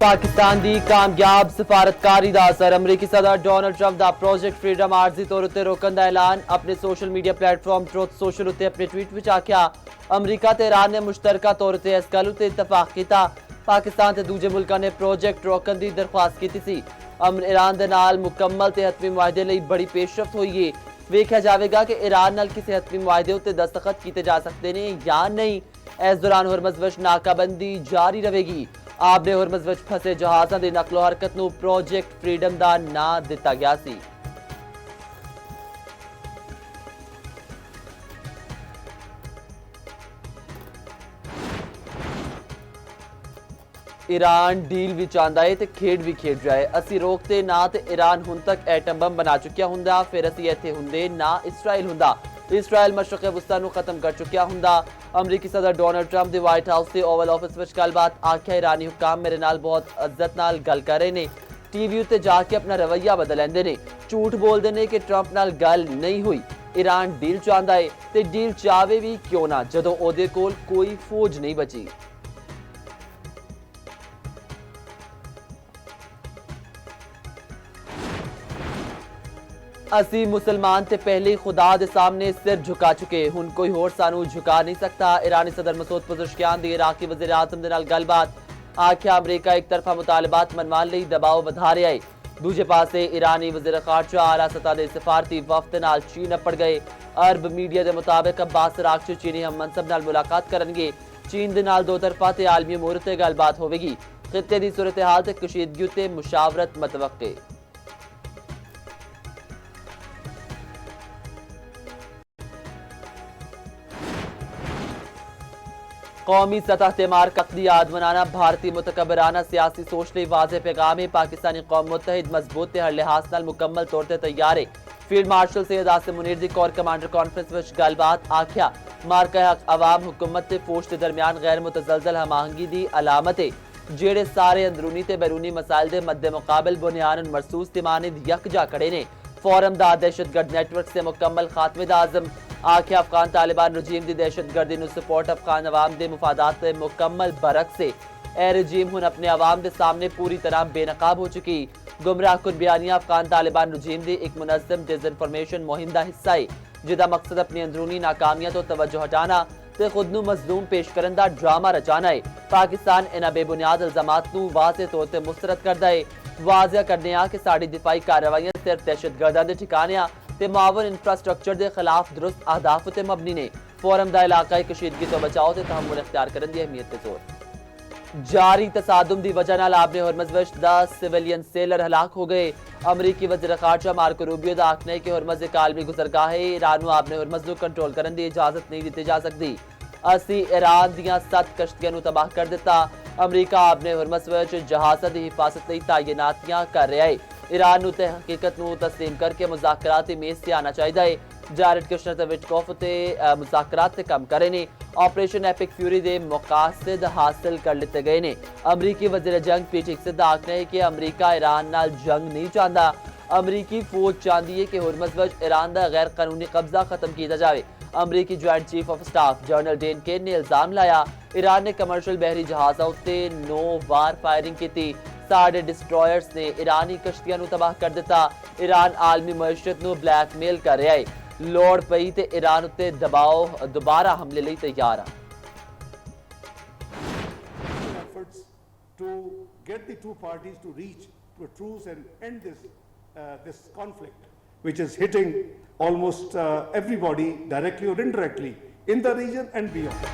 पाकिस्तान दी कामयाब सफारतकारी दा असर अमरीकी सदर डोनाल्ड ट्रंप दा प्रोजेक्ट फ्रीडम आरजी तौर उत्ते रोकन दा ऐलान। अपने social media platform truth social उत्ते अपने ट्वीट विच आख्या अमरीका ते ईरान ने मुश्तरका तौर उत्ते इस गल उत्ते इत्तफाक कीता। पाकिस्तान ते दूजे मुल्कां ने प्रोजेक्ट रोकन दी दरख्वास्त कीती सी। ईरान दे नाल मुकम्मल ते हतमी मुआहदे लई बड़ी पेशरफ्त होई है। वेख्या जाएगा कि ईरान नाल किसी हतमी मुआहदे उत्ते दस्तखत किए जा सकते ने या नहीं। इस दौरान हुरमज़ विच नाकाबंदी जारी रहेगी। आपने हुरमज़ विच फसे जहाज़ां दी नकलो हरकत नूं प्रोजेक्ट फ्रीडम दा नां दिता गया सी। ईरान डील भी चाहता है तो खेड भी खेड जाए। असी रोकते ना तो ईरान हुण तक एटम बम बना चुकिया हुंदा, फिर असी इत्थे हुंदे ना इसराइल हुंदा। इसराइल मशरक़ वस्ता नूं खत्म कर चुकिया हुंदा। अमरीकी सदर डोनाल्ड ट्रंप दी व्हाइट हाउस के ओवल ऑफिस विच गलबात। आख्या ईरानी हुकाम मेरे नाल बहुत इज्जत नाल गल कर रहे ने, टीवी उत्ते जाके अपना रवैया बदल लैंदे ने, झूठ बोलते ने कि ट्रंप नाल गल नहीं हुई। ईरान डील चाहता है ते डील चावे भी क्यों ना जदों ओहदे कोल कोई फौज नहीं बची। असी मुसलमान ते पहले खुदा दे सामने सिर झुका चुके, हुण कोई होर सानू झुका नहीं सकता। ईरानी सदर मसूद पज़ेश्कियान दी इराकी वज़ीर आज़म दे नाल गलबात। आख्या अमरीका एक तरफा मुतालबात मनवाने लई दबाव वधा रहा है। दूजे पासे ईरानी वज़ीर खारजा आला सतह दे सफारती वफ्द नाल चीन अपड़ गए। अरब मीडिया के मुताबिक अब्बास अरागची चीनी हम मनसब नाल मुलाकात करनगे। चीन दे नाल दो तरफा ते आलमी अमूर ते गलबात होवेगी। खित्ते दी सूरत हाल ते कशीदगी उत्ते मुशावरत मतवक्के। कौमी सतह ते मार कतली याद मनाना भारतीय मुतकबराना सियासी सोच लई वाज़े पैगाम है। पाकिस्तानी कौम मुत्तहिद मजबूत ते हर लिहाज नाल मुकम्मल तौर ते तैयार है। फील्ड मार्शल सैयद आसिम मुनीर दी कोर कमांडर कॉन्फ्रेंस विच गलबात। आख्या मारका हक अवाम हुकूमत ते फौज के दरमियान गैर मुतजलजल हमाहंगी दी अलामत है, जेड़े सारे अंदरूनी ते बैरूनी मसाइल दे मद्दे मुकाबल बुनियादन मरसूस ते मानद यकजा खड़े ने। फोरम दा दहशतगर्द नेटवर्क से मुकम्मल खात्मे दा आज़म। आख्या अफगान तालिबान रजीम की दहशतगर्दी नूं सपोर्ट अफगान अवाम के मुफादात के मुकम्मल बरक से ए रजीम हुण अपने अवाम के सामने पूरी तरह बेनकाब हो चुकी। गुमराह कुन बयानिया अफगान तालिबान रजीम की एक मुनज़्ज़म डिसइनफॉर्मेशन मुहिम का हिस्सा है, जिसका मकसद अपनी अंदरूनी नाकामियां तो तवज्जो हटाना ते खुद नूं मजलूम पेश करन दा ड्रामा रचाना है। पाकिस्तान इन्हां बेबुनियाद इल्जामात नूं वाज़े तौर पर मुस्तरद करदा है। वाज़िया करने आ कि साड़ी दिफाई कार्रवाइयां सिर्फ दहशतगर्दां दे ठिकाने ते मावन इंफ्रास्ट्रक्चर के खिलाफ दुरुस्त अहदाफ ते मबनी ने। फोरम दा इलाकाई कशीदगी तो बचाओ ते तहम्मुल इख्तियार करन दी अहमियत ते जोर। जारी तसादुम दी वजह नाल आपने हुरमज़ विच 10 सिविलियन सेलर हलाक हो गए। अमरीकी वज़ीर खारजा मार्को रूबियो दा आखना है कि हुरमज़ एक आलमी गुजरगाह है, ईरान नूं आपने हुरमज़ नूं कंट्रोल करन दी इजाजत नहीं दी जा सकती। असी ईरान दियां 7 कश्तियां नूं तबाह कर दिता। अमरीका आपने हुरमज़ विच जहाज़ां दी हिफाजत लई तायनातियां कर रहा है। ईरान नूं ते हकीकत नूं तस्लीम करके मुज़ाकराती मेज से आना चाहिए। जारेड कुशनर ते विटकॉफ ते मुज़ाकरात ते कम करे ने। ऑपरेशन एपिक फ्यूरी दे मकासद हासिल कर लिते गए ने। अमरीकी वज़ीर जंग पीट हेगसेथ दा आखना है कि अमरीका ईरान नाल जंग नहीं चाहता। अमरीकी फौज चाहती है कि हुरमज़ विच ईरान दा गैर कानूनी कब्जा खत्म किया जाए। अमरीकी joint chief of staff general Dan Caine ने इल्जाम लाया ईरान ने कमर्शियल बहरी जहाज़ों उत्ते 9 वार फायरिंग की। 6 डिस्ट्रॉयर्स ने ईरानी कश्तियां नूं तबाह कर दिता। ईरान आलमी मईशत नूं ब्लैकमेल कर रहा है। लोड़ पई ते ईरान उत्ते दबाव दोबारा हमले लई तैयार आ। Efforts to get the two parties to reach to a truce and end this conflict, which is hitting almost everybody directly or indirectly in the region and beyond.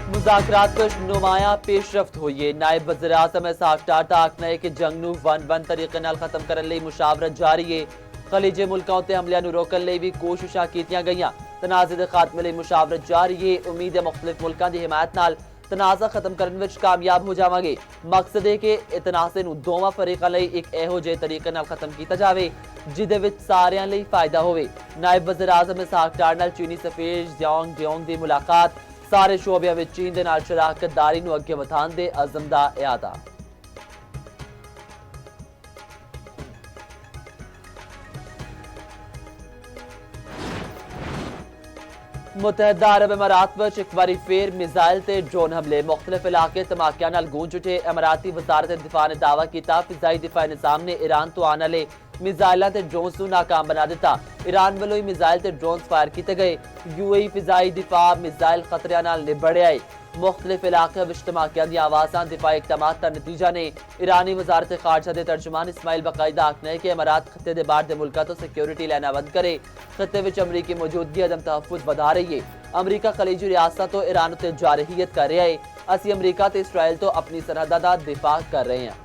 मुज़ाकरात कुछ नुमाया पेशरफ्त हुई है। नायब वज़ीर आज़म इसहाक डार दा आखना है कि जंग नूं वन तरीके नाल खत्म करन लई मुशावरत जारी है। खलीजे मुल्कां उत्ते हमलियां नूं रोकन लई भी कोशिशां कीतियां गईयां। तनाज़े दे खात्मे लई मुशावरत जारी है। उम्मीद है मुख्तलिफ मुल्कां दी हिमायत नाल तनाज़ा खत्म करन विच कामयाब हो जावांगे। मकसद है कि तनाज़े नूं दोवां फरीकां लई एक इहो जिहे तरीके नाल खत्म कीता जावे जिहदे विच सारियां लई फायदा होवे। नायब वज़ीर आज़म इसहाक डार नाल चीनी सफीर ज़ियांग डियोंग दी मुलाकात सारे शोबिया में चीन दे नाल शराकतदारी नूं अगे वधाउण दे अज़म दा इआदा। मुतहदा अरब इमारात विच एक बारी फिर मिसाइल ते ड्रोन हमले मुख्तलिफ इलाके धमाकियां नाल गूंज उठे। इमाराती वजारत दिफा ने दावा किया फिजाई दिफा निजाम ने ईरान तो आने वाले मिसाइलों ते ड्रोन्स नूं नाकाम बना दिता। ईरान वालों ही मिसाइल ते ड्रोन्स फायर किए गए। यूएई फिजाई दिफा मिसाइल खतरियां नाल निबड़े आए। मुख्तलिफ इलाके विच धमाकियां दी आवाज़ां दिफाई इकदामात दा नतीजा ने। ईरानी वजारत खारजा के तर्जुमान इस्माइल बाकायदा आखना है कि इमारात खत्ते दे बाहर दे मुल्कां तो सिक्योरिटी लैना बंद करे। खत्ते विच अमरीकी मौजूदगी अदम तहफ्फुज़ वधा रही है। अमरीका खलीजी रियासत तो ईरान उत्ते जारहियत कर रहा है। असी अमरीका ते इसराइल तो अपनी सरहदां दा दिफा कर रहे हैं।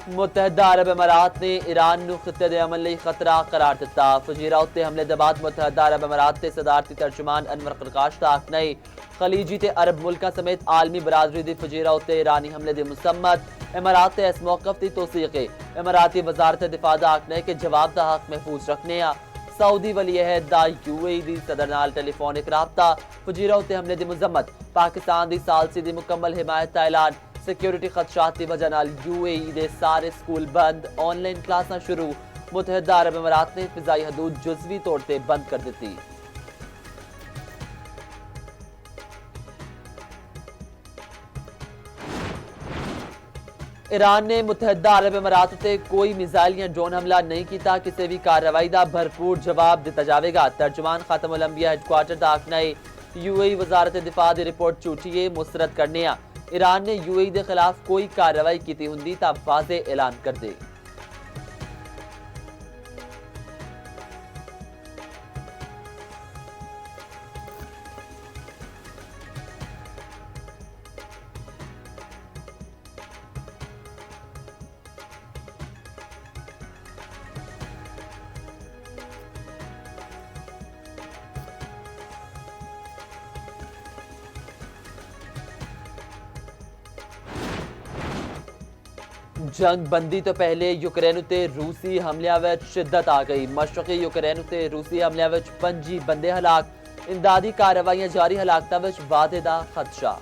मुतहदा अरब इमारात ने ईरान नूं खित्ते दे अमन लई खतरा करार दिता। फजीरा उत्ते हमले दे बाद मुतहदा अरब इमारात के सदारती तर्जुमान अनवर करकाश दा आखना है खलीजी ते अरब मुल्कां समेत आलमी बरादरी दी फजीरा उत्ते ईरानी हमले दी मुसम्मत। इमारात ते इस मौकफ दी तौसीक है। इमाराती वजारत दिफा दा आखना है कि जवाब दा हक महफूज रखने आ। सऊदी वली अहद दा यूएई दी सदर नाल टेलीफोनिक राबता। फजीरा उत्ते हमले दी मुजम्मत। पाकिस्तान दी सालसी दी मुकम्मल हिमायत दा ऐलान। सिक्योरिटी खदशात की वजह नाल यूएई दे सारे स्कूल बंद, ऑनलाइन क्लासां शुरू। मुतहदा अरब इमारात ने फिजाई हदूद जुजवी तौर पर बंद कर दी। ईरान ने मुतहदा अरब इमारात उत्ते कोई मिसाइल या ड्रोन हमला नहीं किया। किसी भी कार्रवाई का भरपूर जवाब दिता जाएगा। तर्जुमान खातमुल अंबिया हैडक्वार्टर का आखना है यूएई वजारत दिफा की रिपोर्ट झूठी है, मुस्तरद करने आ। ईरान ने यूएई के खिलाफ कोई कार्रवाई की होंदी तां वाज़े ऐलान कर दे। जंग बंदी तो पहले यूक्रेन उत्ते रूसी हमलियां विच शिद्दत आ गई। मशरकी यूक्रेन उत्ते रूसी हमलियां विच 5 बंदे हलाक। इमदादी कार्रवाइयां जारी, हलाकतां विच वाधे दा खदशा।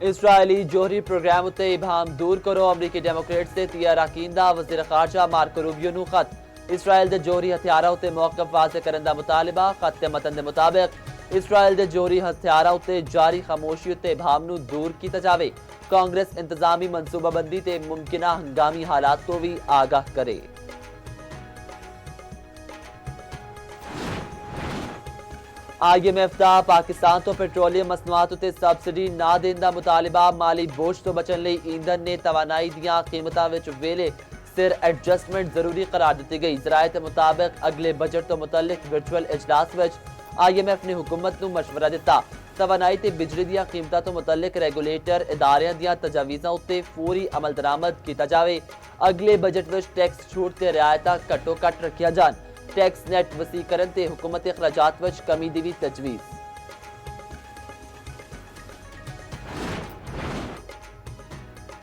इसराइली जोहरी प्रोग्राम उत्ते इबहम दूर करो। अमरीकी डेमोक्रेट्स दे 3 अरकान दा वज़ीर खारजा मार्को रूबियो नूं खत। इसराइल दे जोहरी हथियारां उत्ते मौकफ वाज़े करन दा मुतालबा। खत दे मतन दे मुताबिक इसराइल दे जोहरी हथियारां उत्ते जारी खामोशी उत्ते इबहम नूं दूर कीता जावे। कांग्रेस इंतजामी मनसूबाबंदी ते मुमकिना हंगामी हालात तो भी आगाह करे। IMF दा पाकिस्तान तो पेट्रोलियम मसनूआत उत्ते सबसिडी ना देण दा मुतालबा। माली बोझ तो बचन लई ईंधन ने तवानाई दियां कीमतां विच वेले सिर एडजस्टमेंट जरूरी करार दी गई। ज़राए के मुताबिक अगले बजट तो मुतल्लिक वर्चुअल इजलास विच IMF ने हुकूमत नूं मशवरा दिता। तवानाई ते बिजली दियां कीमतां तो मुतल्लिक रेगुलेटर इदारियां दियां तजावीज़ां उत्ते फौरी अमल दरामद कीता जावे। अगले बजट विच टैक्स छूट ते रियायतां घट्टो घट्ट रखिया जान। टैक्स नेट वसीकरण ते हुकूमती अखराजात विच कमी दी भी तजवीज़।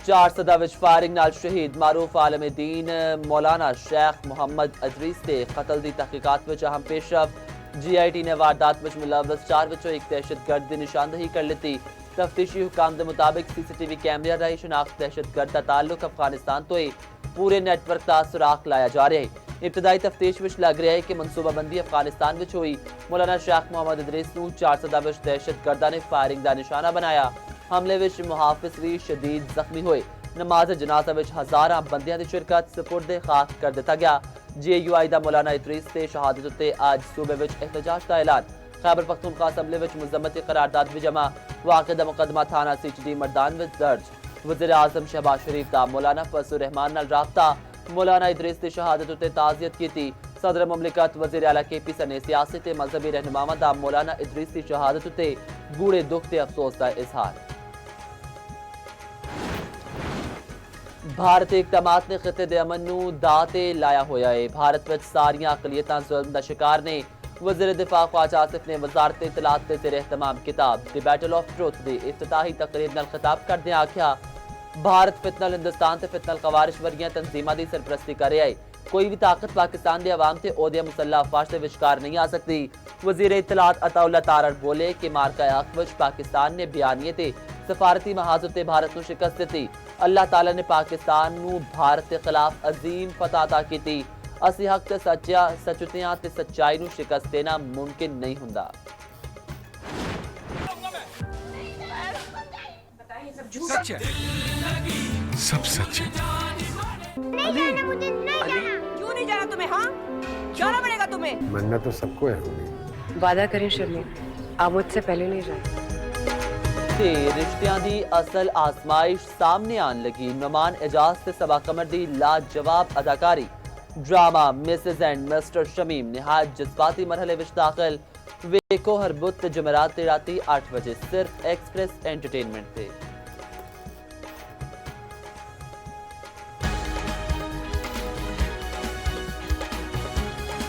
चार सदा विच फायरिंग नाल शहीद मारूफ आलम दीन मौलाना शेख मोहम्मद अजरीस ते कतल दी तहकीकात विच अहम पेशरफ। GIT ने वारदात विच मुलव्वस 4 विचों एक दहशतगर्द की निशानदही कर ली। तफ्तीशी हुकाम के मुताबिक CCTV कैमरे राही शनाख्त दहशतगर्द का ताल्लुक अफगानिस्तान तो पूरे नेटवर्क का सुराख लाया जा रहा है। इब्तदाई तफ्तीश विच लग रहा है कि मनसूबाबंदी अफगानिस्तान विच हुई। मौलाना शेख मोहम्मद अजरीस नूं 4 सदा विच दहशतगर्दां ने फायरिंग का निशाना बनाया। हमले विच मुहाफिज भी शदीद जख्मी हुए। नमाज जनाजा विच हज़ारां बंदियां की शिरकत सुपुर्द खाक कर दिता गया। GAUI दा मौलाना इदरीस ते शहादत उत्ते आज सूबे विच एहतजाज का ऐलान। खैबर पख्तूनख्वा असम्बली विच मुज़म्मती करारदाद भी जमा। वाक़े दा मुकदमा थाना CHD मर्दान विच दर्ज। वज़ीर आज़म शहबाज शरीफ दा मौलाना फजलुर रहमान नाल राबता। मौलाना इदरीस दी शहादत उत्ते ताज़ियत कीती। सदर मुमलिकत वज़ीर आला KP सने सियासी ते मजहबी रहनुमावां दा मौलाना इदरीस दी शहादत उत्ते गूढ़े दुख ते अफसोस दा इजहार। भारत इकदामात ने खिते दे अमन नूं दाऽ ते लाया होया है। भारत विच सारियां अकलियतां जुल्म दा शिकार ने। वज़ीर दिफा ख्वाजा आसिफ ने वजारत इत्तलात ते ज़ेर एहतमाम किताब द बैटल ऑफ ट्रुथ दी इफ्तिताही तकरीब नाल खिताब करदे आख्या भारत फितनल हिंदुस्तान ते फितनल ख़वारिज वर्गियां तंजीमां दी सरपरस्ती कर रहा है। कोई भी ताकत पाकिस्तान के अवाम से ओहदे मुसल्ला अफवाज से विचकार नहीं आ सकती। वजीर इत्तलात अताउल्ला तारड़ बोले कि मार्का अकबश पाकिस्तान ने बयानिए ते सफारती महाजत भारत को शिकस्त दी। अल्लाह ताला ने पाकिस्तान नू भारत के खिलाफ अजीम फतह अता की। असी हक ते सच्चियां ते सच्चाई नू शिकस्त देना मुमकिन नहीं हुंदा। सच है, सब सच है। क्यों नहीं जाना तुम्हें? हाँ, जाना पड़ेगा तुम्हें। मरना तो सबको है। वादा करें शर्मी, आप मुझसे पहले नहीं जाए। ते रिश्तियां दी असल आजमाइश सामने आन लगी। मेहमान एजाज से सबा कमर दी लाजवाब अदाकारी। Drama Mrs and Mr Shamim निहायत जज्बाती मरहले विच दाखिल। वेको हर बुत जमरात राती 8 बजे सिर्फ एक्सप्रेस एंटरटेनमेंट थे।